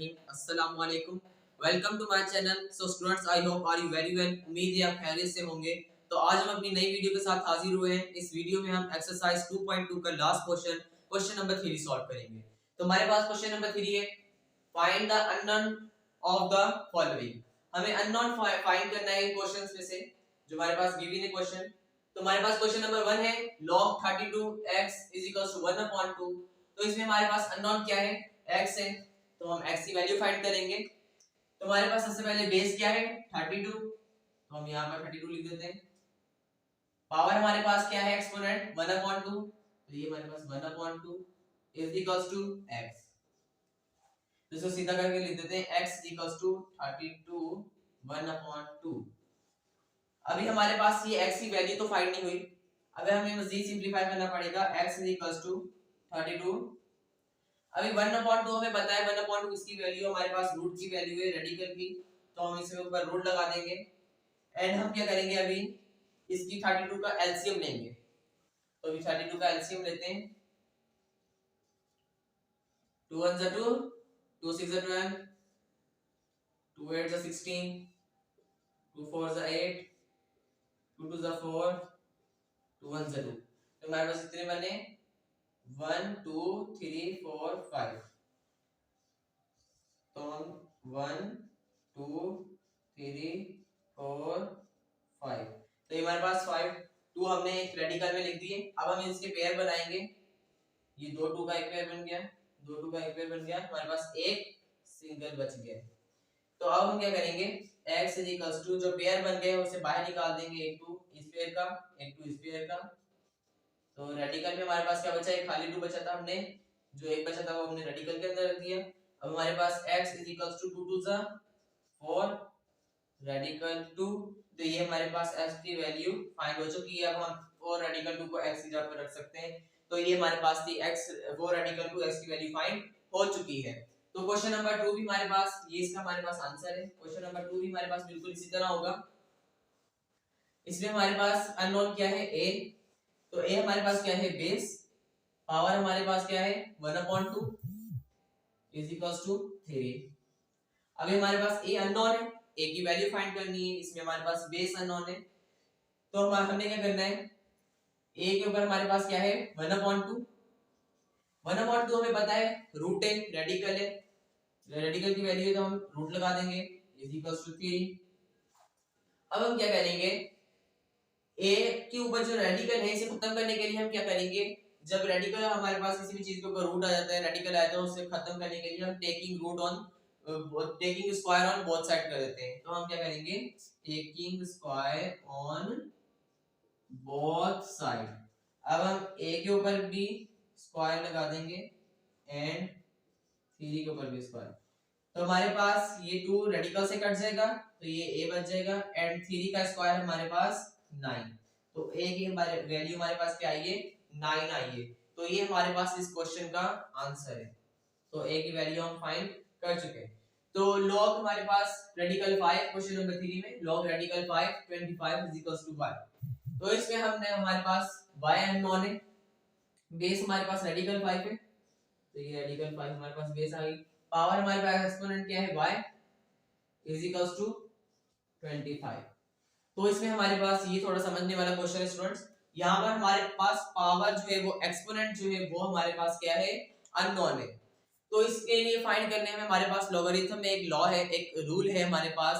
रहीम अस्सलाम वालेकुम। Welcome to my channel. So students, I hope are you very well. उम्मीद है आप खैरियत से होंगे। तो आज हम अपनी नई वीडियो के साथ हाजिर हुए हैं। इस वीडियो में हम एक्सरसाइज 2.2 का लास्ट क्वेश्चन नंबर 3 सॉल्व करेंगे। तो हमारे पास क्वेश्चन नंबर 3 है, find the unknown of the following. हमें अननोन फाइंड करना है इन क्वेश्चंस में से जो हमारे पास गिवन है क्वेश्चन। तो हमारे पास क्वेश्चन नंबर 1 है, log 32x = 1/2। तो इसमें हमारे पास अननोन क्या है, x है, तो हम x की वैल्यू फाइंड करेंगे। तो हमारे पास सबसे पहले बेस क्या है, 32, तो हम यहाँ पर 32 लिख देते हैं। पावर हमारे पास क्या है, एक्सपोनेंट 1/2, तो ये हमारे पास 1/2 = x। तो इसको सीधा करके लिख देते हैं, x = 32 1/2। अभी हमारे पास ये x की वैल्यू तो फाइंड नहीं हुई, अगर हमें मजीद सिंपलीफाई करना पड़ेगा। x = 32, अभी 1/2 हमें पता है, 1/2 किसकी वैल्यू, हमारे पास रूट की वैल्यू है, रेडिकल की, तो हम इसके ऊपर रूट लगा देंगे। एंड हम क्या करेंगे, अभी इसकी 32 का एलसीएम लेंगे। तो अभी 32 का एलसीएम लेते हैं। 2 1 = 2, 2 6 = 12, 2 8 = 16, 2 4 = 8, 2 2 = 4, 2 1 = 2। तो हमारे पास कितने बने, 1 2 3 4 5। तो हम 1 2 3 4 5, तो ये हमारे पास 5 2 हमने एक रेडिकल में लिख दिए। अब हम इसके पेयर बनाएंगे। ये 2 2 का एक पेयर बन गया, 2 2 का एक पेयर बन गया, हमारे पास एक सिंगल बच गया। तो अब हम क्या करेंगे, x = जो पेयर बन गए उसे बाहर निकाल देंगे, एक 2 इस पेयर का, एक 2 इस पेयर का। तो रेडिकल में हमारे पास क्या बचा, एक खाली 2 बचा था, हमने जो एक बचा था वो हमने रेडिकल के अंदर रख दिया। अब हमारे पास x = 2 2 * 4 रेडिकल 2, तो ये हमारे पास x की वैल्यू फाइंड हो चुकी है। अब हम 4 रेडिकल 2 को x की जगह पर रख सकते हैं। तो ये हमारे पास थी x 4 रेडिकल 2 x की वैल्यू फाइंड हो चुकी है। तो क्वेश्चन नंबर 2 भी हमारे पास, ये इसका हमारे पास आंसर है। क्वेश्चन नंबर 2 भी हमारे पास बिल्कुल इसी तरह होगा। इसमें हमारे पास अननोन क्या है, a, तो a हमारे पास क्या है, बेस, पावर हमारे पास क्या है 1/2 = 3। अभी हमारे पास a अननोन है, a की वैल्यू फाइंड करनी है, इसमें हमारे पास बेस अननोन है। तो हमने क्या करना है, a के ऊपर हमारे पास क्या है 1/2, 1/2 हमें पता है रूट है, रेडिकल है, रेडिकल की वैल्यू है तो हम रूट लगा देंगे, = 3। अब हम क्या करेंगे, a के ऊपर जो रेडिकल है इसे खत्म करने के लिए हम क्या करेंगे, जब रेडिकल हमारे पास किसी भी चीज के ऊपर रूट आ जाता है, रेडिकल आया तो उसे खत्म करने के लिए हम taking square on both side कर देते हैं। तो हम क्या करेंगे, taking square on both side. अब हम a के ऊपर भी स्क्वायर लगा देंगे एंड 3 के ऊपर भी स्क्वायर। तो हमारे पास ये 2 रेडिकल से कट जाएगा, तो ये a बच जाएगा एंड 3 का स्क्वायर हमारे पास 9। तो a की हमारे वैल्यू हमारे पास क्या आई है, 9 आई है। तो ये हमारे पास इस क्वेश्चन का आंसर है। तो a की वैल्यू हम फाइंड कर चुके हैं। तो log हमारे पास रेडिकल 5, क्वेश्चन नंबर 3 में log रेडिकल 5 25 = y। तो इसमें हमने हमारे पास y अननोन है, बेस हमारे पास रेडिकल 5 है, तो ये रेडिकल 5 हमारे पास बेस आ गई। पावर हमारे पास एक्सपोनेंट क्या है, y = 25। तो इसमें हमारे पास ये थोड़ा समझने वाला क्वेश्चन है स्टूडेंट्स। यहाँ पर हमारे पास पावर जो है वो एक्सपोनेंट जो है वो हमारे पास क्या है, अननोन है। तो इसके लिए फाइंड करने में हमारे पास लॉगरिथम में एक लॉ है, एक रूल है हमारे पास,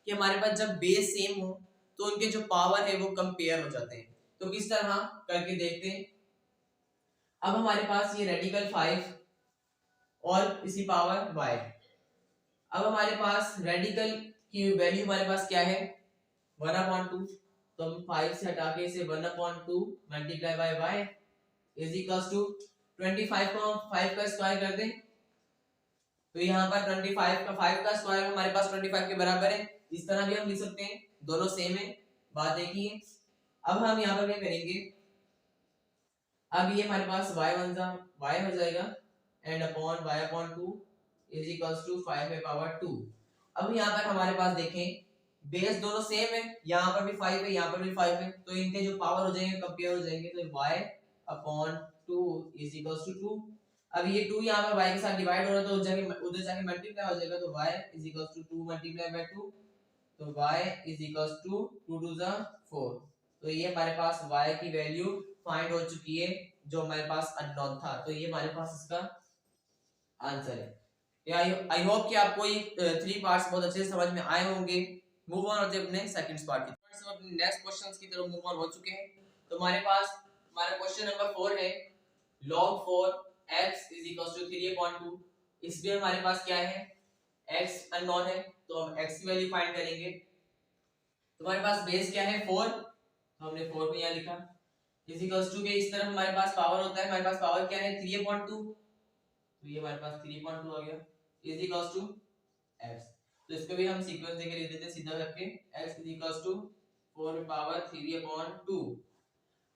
कि हमारे पास जब बेस सेम हो तो उनके जो पावर है वो कंपेयर हो जाते हैं। तो किस तरह करके देखते हैं। अब हमारे पास ये रेडिकल 5 और इसी पावर y। अब हमारे पास रेडिकल की वैल्यू हमारे पास क्या है 1/2, तो हम 5 से हटा के इसे 1/2 मल्टीप्लाई बाय y = 25 को हम 5 का स्क्वायर कर दें, तो यहाँ पर 25 का 5 का स्क्वायर हमारे पास 25 के बराबर है। इस तरह भी हम लिख सकते हैं, दोनों सेम है, बात एक ही है। अब हम यहाँ पर क्या करेंगे, अब ये हमारे पास y हो जाएगा एंड अपॉन y/2 = 5/2। अब यहाँ पर हमारे पास देखें बेस दोनों सेम है, यहाँ पर भी 5 है, यहाँ पर भी 5 है, तो इनके जो पावर हो जाएंगे कंपेयर हो जाएंगे, तो y/2 = 2। अब ये 2 यहाँ पर y के साथ डिवाइड हो रहा है तो उधर जाके मल्टीप्लाई हो जाएगा, तो y is equal to 2 multiply by 2, तो y is equal to 2 to the 4। तो ये हमारे पास y की वैल्यू फाइंड हो चुकी है जो हमारे पास अननोन था, तो ये हमारे पास इसका आंसर है। आई होप कि आपको ये 3 पार्ट्स बहुत अच्छे से समझ में आए होंगे। मूव ऑन होते हैं अपने सेकंड पार्ट की तरफ। अपने नेक्स्ट क्वेश्चंस की तरफ मूव ऑन हो चुके हैं। तो हमारे पास हमारा क्वेश्चन नंबर 4 है log 4 x is equals to 3/2। इसमें हमारे पास क्या है, x अननोन है तो हम x की वैल्यू फाइंड करेंगे। तो हमारे पास बेस क्या है 4, तो हमने 4 को यहाँ लिखा, इज इक्वल्स टू के इस तरफ हमारे पास पावर होता है, हमारे पास पावर क्या है 3/2, तो ये हमारे पास 3/2 आ गया, इज इक्वल्स टू x। तो इसको भी हम सीक्वेंस देके लिख देते हैं सीधा करके, x is equals to 4 power 3/2।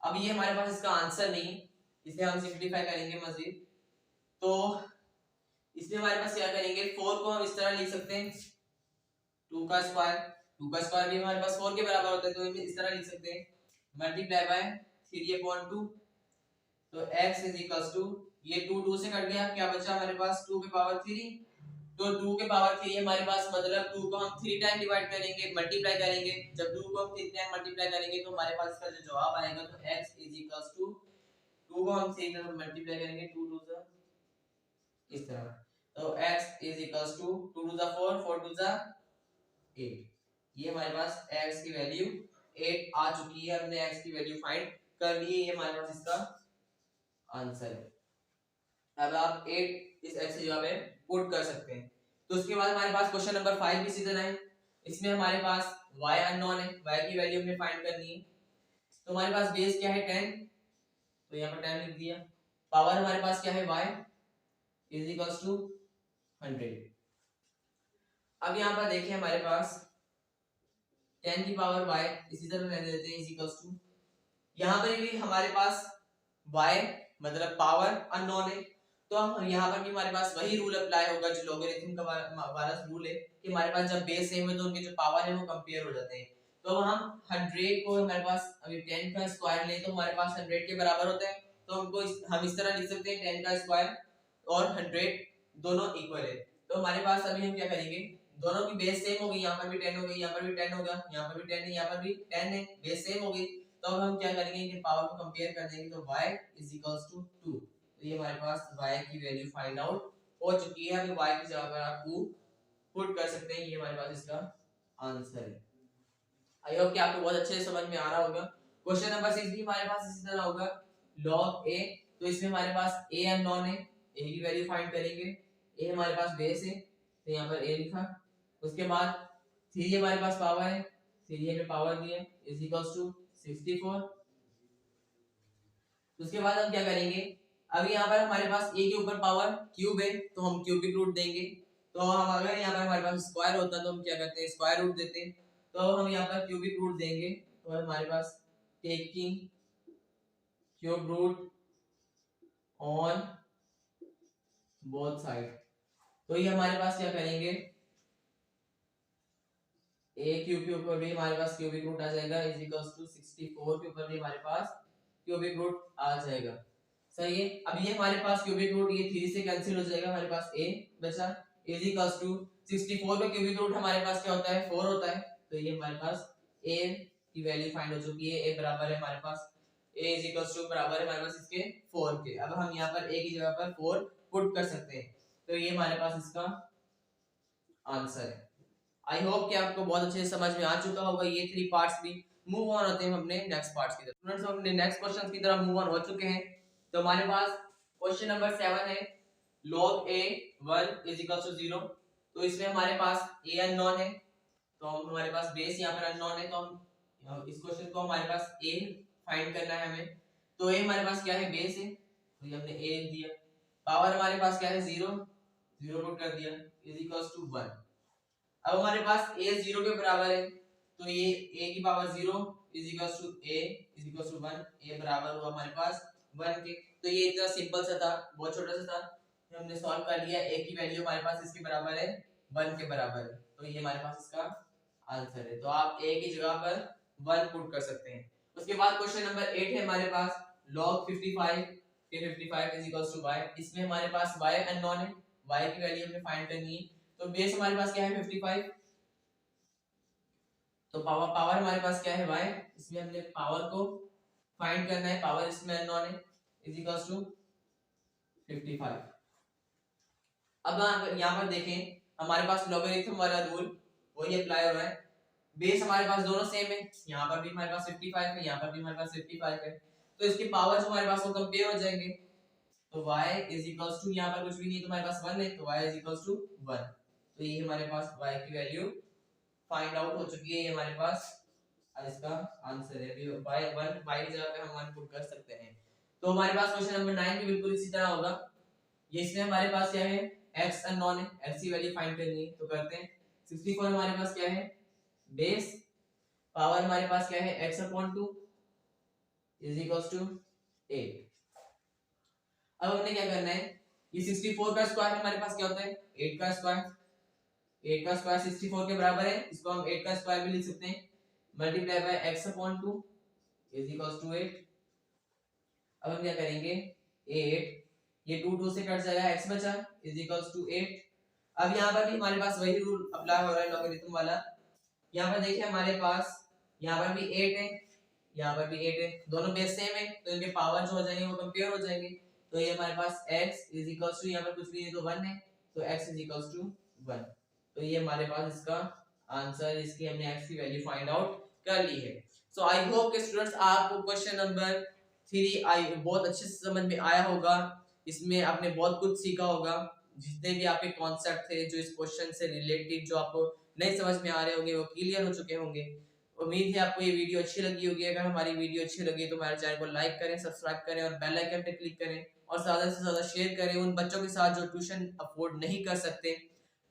अब ये हमारे पास इसका आंसर नहीं, इसे हम सिंपलीफाई करेंगे मजीद। तो इसमें हमारे पास क्या करेंगे, 4 को हम इस तरह लिख सकते हैं 2 का स्क्वायर, 2 का स्क्वायर भी हमारे पास 4 के बराबर होता है, तो इसे इस तरह लिख सकते हैं मल्टीप्लाई बाय 3/2। तो x इज इक्वल्स टू, ये 2 2 से कट गया, क्या बचा हमारे पास 2 के पावर 3। तो 2 के पावर 3 हमारे पास मतलब 2 को हम 3 टाइम डिवाइड करेंगे, मल्टीप्लाई करेंगे। जब 2 को हम 3 टाइम मल्टीप्लाई करेंगे तो हमारे पास इसका जो जवाब आएगा, तो x इज इक्वल्स टू 2 को हम 3 टाइम मल्टीप्लाई करेंगे 2 2 सा इस तरह, तो x is equals to 2 to the 4 4 to the 8। ये हमारे पास x की वैल्यू 8 आ चुकी है, हमने x की वैल्यू फाइंड कर ली है, ये हमारे पास इसका आंसर है। अब आप 8 इस x की जगह पे पुट कर सकते हैं। तो उसके बाद हमारे पास क्वेश्चन नंबर 5 भी सीधा है। इसमें हमारे पास y अननोन है, y की वैल्यू हमें फाइंड करनी है। तो हमारे पास बेस क्या है 10, तो यहाँ पर 10 लिख दिया। पावर हमारे पास क्या है y इज इक्वल्स टू 100। अब यहाँ पर देखिए हमारे पास 10 की पावर y इसी तरह रहने देते हैं इज इक्वल्स टू, यहाँ पर भी हमारे पास y मतलब पावर अननोन है, तो हम यहाँ पर भी हमारे पास वही रूल अप्लाई होगा जो लॉगरिथम का हमारा रूल है कि हमारे पास जब बेस सेम है तो उनके जो पावर है वो कंपेयर हो जाते हैं। तो हम 100 को हमारे पास अभी 10 का स्क्वायर ले तो हमारे पास 100 के बराबर होता है, तो हमको हम इस तरह लिख सकते हैं 10 का स्क्वायर और 100 दोनों इक्वल है। तो हमारे पास अभी हम क्या करेंगे, दोनों की बेस सेम हो गई, यहाँ पर भी 10 हो गई, यहाँ पर भी 10 होगा, यहाँ पर भी 10 है, यहाँ पर भी 10 है, बेस सेम हो गई। तो अब हम क्या करेंगे कि पावर को कंपेयर कर देंगे, तो y इज इक्वल्स टू 2। तो ये हमारे पास y की वैल्यू फाइंड आउट हो चुकी है। अभी y की जगह पर आप 2 पुट कर सकते हैं, ये हमारे पास इसका आंसर है। आई होप कि आपको बहुत अच्छे से समझ में आ रहा होगा। क्वेश्चन नंबर 6 भी हमारे पास इसी तरह होगा log a। तो इसमें हमारे पास a अननोन है, a की वैल्यू फाइंड करेंगे। a हमारे पास बेस है तो यहाँ पर a लिखा। उसके बाद 3 हमारे पास पावर है, 3 में पावर दिया इज इक्वल्स टू 64। उसके बाद हम क्या करेंगे, अभी यहाँ पर हमारे पास a के ऊपर पावर क्यूब है तो हम क्यूबिक रूट देंगे। तो हम अगर यहाँ पर हमारे पास स्क्वायर होता तो हम क्या करते हैं स्क्वायर रूट देते हैं, तो हम यहाँ पर क्यूबिक रूट देंगे। तो हमारे पास taking cube root on both side, तो ये हमारे पास क्या करेंगे a क्यूब के ऊपर भी हमारे पास क्यूबिक रूट आ जाएगा इज इक्वल्स टू 64 के ऊपर भी हमारे पास क्यूबिक रूट आ जाएगा। सही है। अब ये हमारे पास क्यूबिक रूट ये 3 से कैंसिल हो जाएगा, हमारे पास a बचा इज इक्वल्स टू 64 का क्यूबिक रूट हमारे पास क्या होता है 4 होता है। तो ये हमारे पास a की वैल्यू फाइंड हो चुकी है, a बराबर है हमारे पास a इज इक्वल्स टू बराबर है हमारे पास इसके 4 के। अब हम यहाँ पर a की जगह पर 4 पुट कर सकते हैं, तो ये हमारे पास इसका आंसर है। आई होप कि आपको बहुत अच्छे से समझ में आ चुका होगा ये 3 पार्ट्स भी। मूव ऑन होते हैं अपने नेक्स्ट पार्ट्स की तरफ। स्टूडेंट्स हम अपने नेक्स्ट क्वेश्चंस की तरफ मूव ऑन हो चुके हैं। तो हमारे पास क्वेश्चन नंबर 7 है log a 1 is equal to 0। तो इसमें हमारे पास a अननोन है, तो हमारे पास बेस यहाँ पर अननोन है, तो हम इस क्वेश्चन को हमारे पास a फाइंड करना है हमें। तो a हमारे पास क्या है बेस है, तो ये हमने a दिया। पावर हमारे पास क्या है 0 0 पुट कर दिया इज इक्वल टू 1। अब हमारे पास a 0 के बराबर है, तो ये a की power 0 is equal to a is equal to 1, a बराबर हुआ हमारे पास 1 के। तो ये इतना सिंपल सा था, बहुत छोटा सा था, तो हमने सॉल्व कर लिया। a की वैल्यू हमारे पास इसके बराबर है 1 के बराबर है, तो ये हमारे पास इसका आंसर है। तो आप a की जगह पर 1 पुट कर सकते हैं। उसके बाद क्वेश्चन नंबर 8 है हमारे पास log 55 फिर 55 इज इक्वल्स टू y। इसमें हमारे पास y अननोन है, y की वैल्यू हमें फाइंड करनी है। तो बेस हमारे पास क्या है 55, तो पावर हमारे पास क्या है y, इसमें हमने पावर को फाइंड करना है, पावर इसमें अननोन है, इज इक्वल्स टू 55। अब यहाँ पर देखें हमारे पास लॉगरिथम वाला रूल वही अप्लाई हो रहा है। बेस हमारे पास दोनों सेम है, यहाँ पर भी हमारे पास 55 है, यहाँ पर भी हमारे पास 55 है, तो इसके पावर जो हमारे पास वो कंपेयर हो जाएंगे। तो y इज इक्वल्स टू, यहाँ पर कुछ भी नहीं है तो हमारे पास 1 है, तो y इज इक्वल्स टू 1। तो ये हमारे पास y की वैल्यू फाइंड आउट हो चुकी है, ये हमारे पास इसका आंसर है। अभी y की जगह पे हम 1 पुट कर सकते हैं। तो हमारे पास क्वेश्चन नंबर 9 भी बिल्कुल इसी तरह होगा। ये इसमें हमारे पास क्या है, x अननोन है, x की वैल्यू फाइंड करनी है, तो करते हैं। 64 हमारे पास क्या है, बेस, पावर हमारे पास क्या है x/2 इज इक्वल्स टू 8। अब हमने क्या करना है, ये 64 का स्क्वायर हमारे पास क्या होता है 8 का स्क्वायर, 8 का स्क्वायर 64 के बराबर है, इसको हम 8 का स्क्वायर भी लिख सकते हैं, multiply by x/2 is equals to 8। अब हम क्या करेंगे 8, ये 2 2 से कट जाएगा, x बचा इज इक्वल्स टू 8। अब यहाँ पर भी हमारे पास वही रूल अप्लाई हो रहा है लॉगरिथम वाला। यहाँ पर देखिए हमारे पास यहाँ पर भी 8 है, यहाँ पर भी 8 है, दोनों बेस सेम है, तो इनके पावर जो हो जाएंगे वो कंपेयर हो जाएंगे। तो ये हमारे पास x इज इक्वल्स टू, यहाँ पर कुछ भी नहीं तो 1 है, तो x इज इक्वल्स टू 1। तो ये हमारे पास इसका आंसर, इसकी हमने x की वैल्यू फाइंड आउट कर ली है। सो आई होप के स्टूडेंट्स आपको क्वेश्चन नंबर 3 बहुत अच्छे से समझ में आया होगा, इसमें आपने बहुत कुछ सीखा होगा, जितने भी आपके कॉन्सेप्ट थे जो इस क्वेश्चन से रिलेटेड जो आपको नहीं समझ में आ रहे होंगे वो क्लियर हो चुके होंगे। उम्मीद है आपको ये वीडियो अच्छी लगी होगी। अगर हमारी वीडियो अच्छी लगी तो हमारे चैनल को लाइक करें, सब्सक्राइब करें और बेल आइकन पे क्लिक करें और ज्यादा से ज्यादा शेयर करें उन बच्चों के साथ जो ट्यूशन अफोर्ड नहीं कर सकते,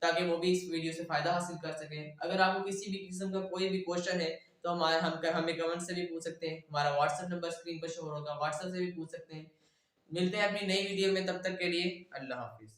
ताकि वो भी इस वीडियो से फायदा हासिल कर सकें। अगर आपको किसी भी किस्म का कोई भी क्वेश्चन है तो हमें कमेंट से भी पूछ सकते हैं, हमारा व्हाट्सएप नंबर स्क्रीन पर शो होगा, व्हाट्सएप से भी पूछ सकते हैं। मिलते हैं अपनी नई वीडियो में, तब तक के लिए अल्लाह हाफिज।